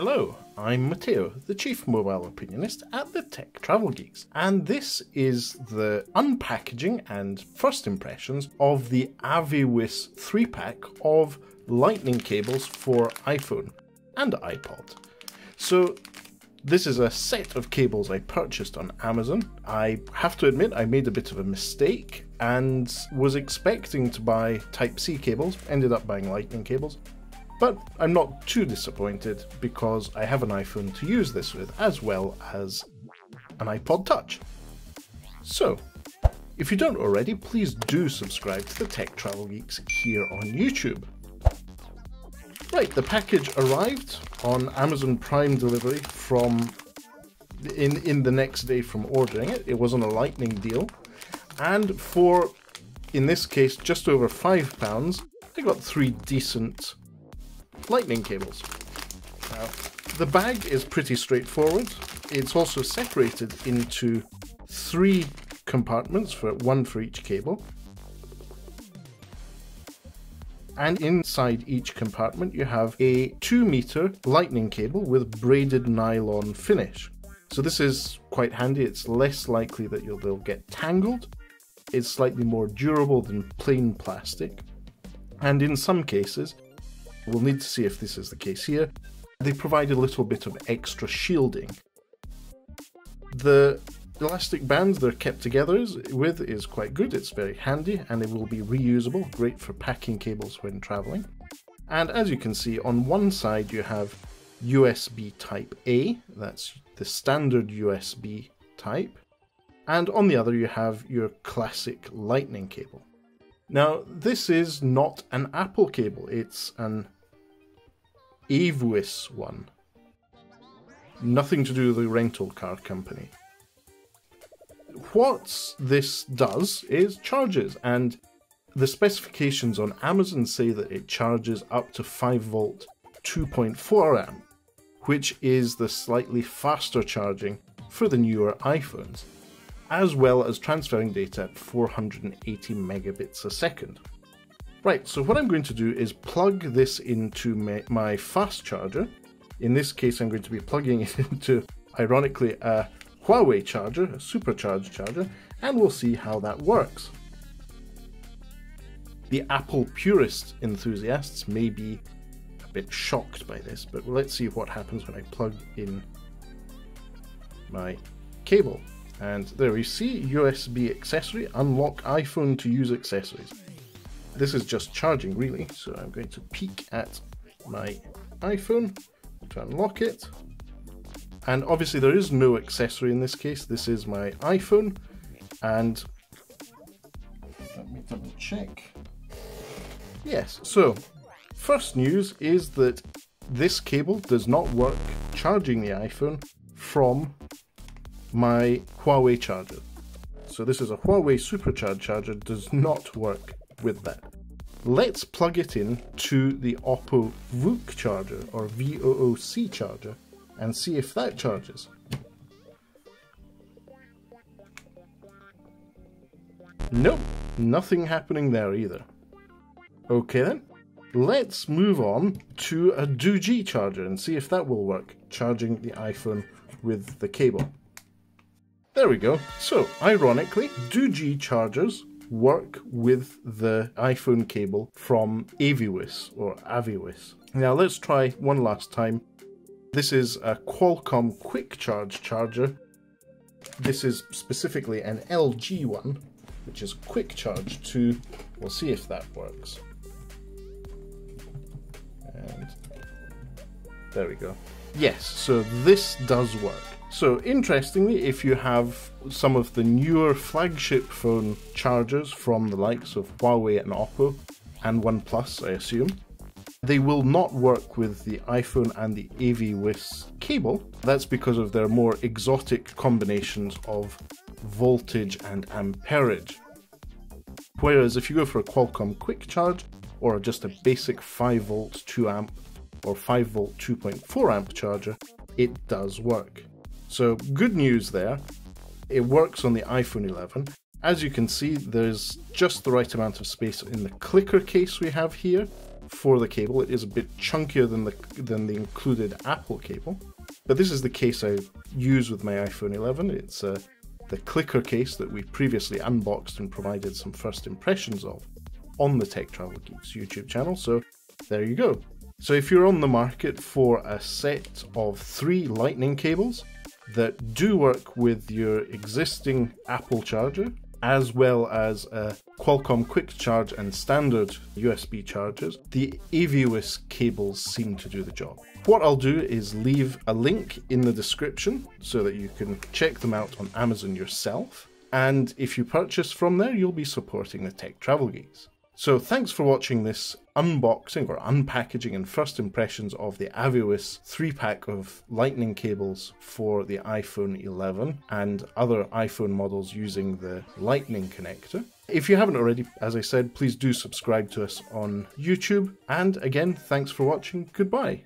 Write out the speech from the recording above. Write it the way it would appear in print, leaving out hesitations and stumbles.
Hello, I'm Matteo, the Chief Mobile Opinionist at the Tech Travel Geeks, and this is the unpackaging and first impressions of the AVIWIS 3-pack of lightning cables for iPhone and iPod. So this is a set of cables I purchased on Amazon. I have to admit I made a bit of a mistake and was expecting to buy Type-C cables, ended up buying lightning cables. But I'm not too disappointed because I have an iPhone to use this with, as well as an iPod Touch. So, if you don't already, please do subscribe to the Tech Travel Geeks here on YouTube. Right, the package arrived on Amazon Prime delivery from in the next day from ordering it. It was on a lightning deal, and for, in this case, just over £5, I got 3 decent lightning cables. Now, the bag is pretty straightforward. It's also separated into 3 compartments, one for each cable. And inside each compartment you have a 2-meter lightning cable with braided nylon finish. So this is quite handy. It's less likely that they'll get tangled. It's slightly more durable than plain plastic. And in some cases, we'll need to see if this is the case here, they provide a little bit of extra shielding. The elastic bands they're kept together with is quite good. It's very handy and it will be reusable, great for packing cables when traveling. And as you can see, on one side you have USB Type A, that's the standard USB type, and on the other you have your classic lightning cable. Now, this is not an Apple cable, it's an AVIWIS one. Nothing to do with the rental car company. What this does is charges, and the specifications on Amazon say that it charges up to 5 volt 2.4 amp, which is the slightly faster charging for the newer iPhones, as well as transferring data at 480 megabits a second. Right, so what I'm going to do is plug this into my fast charger. In this case, I'm going to be plugging it into, ironically, a Huawei charger, a supercharged charger, and we'll see how that works. The Apple purist enthusiasts may be a bit shocked by this, but let's see what happens when I plug in my cable. And there we see USB accessory, unlock iPhone to use accessories. This is just charging really, so I'm going to peek at my iPhone to unlock it. And obviously there is no accessory in this case, this is my iPhone, and let me double check. Yes, so first news is that this cable does not work charging the iPhone from my Huawei charger. So this is a Huawei supercharged charger, does not work with that. Let's plug it in to the Oppo VOOC charger, or VOOC charger, and see if that charges. Nope, nothing happening there either. Okay then, let's move on to a DoG charger and see if that will work, charging the iPhone with the cable. There we go. So, ironically, DoG chargers work with the iPhone cable from AVIWIS or AVIWIS. Now let's try one last time. This is a Qualcomm quick charge charger. This is specifically an LG one, which is quick charge 2. We'll see if that works. And there we go. Yes, so this does work. So interestingly, if you have some of the newer flagship phone chargers from the likes of Huawei and Oppo, and OnePlus I assume, they will not work with the iPhone and the AVIWIS cable. That's because of their more exotic combinations of voltage and amperage. Whereas if you go for a Qualcomm quick charge, or just a basic 5 volt 2 amp or 5 volt 2.4 amp charger, it does work. So good news there, it works on the iPhone 11. As you can see, there's just the right amount of space in the clicker case we have here for the cable. It is a bit chunkier than the included Apple cable, but this is the case I use with my iPhone 11. It's the clicker case that we previously unboxed and provided some first impressions of on the Tech Travel Geeks YouTube channel, so there you go. So if you're on the market for a set of 3 lightning cables that do work with your existing Apple charger, as well as a Qualcomm Quick Charge and standard USB chargers, the AVIWIS cables seem to do the job. What I'll do is leave a link in the description so that you can check them out on Amazon yourself, and if you purchase from there, you'll be supporting the Tech Travel Geeks. So thanks for watching this unboxing or unpackaging and first impressions of the AVIWIS 3-pack of lightning cables for the iPhone 11 and other iPhone models using the lightning connector. If you haven't already, as I said, please do subscribe to us on YouTube. And again, thanks for watching. Goodbye.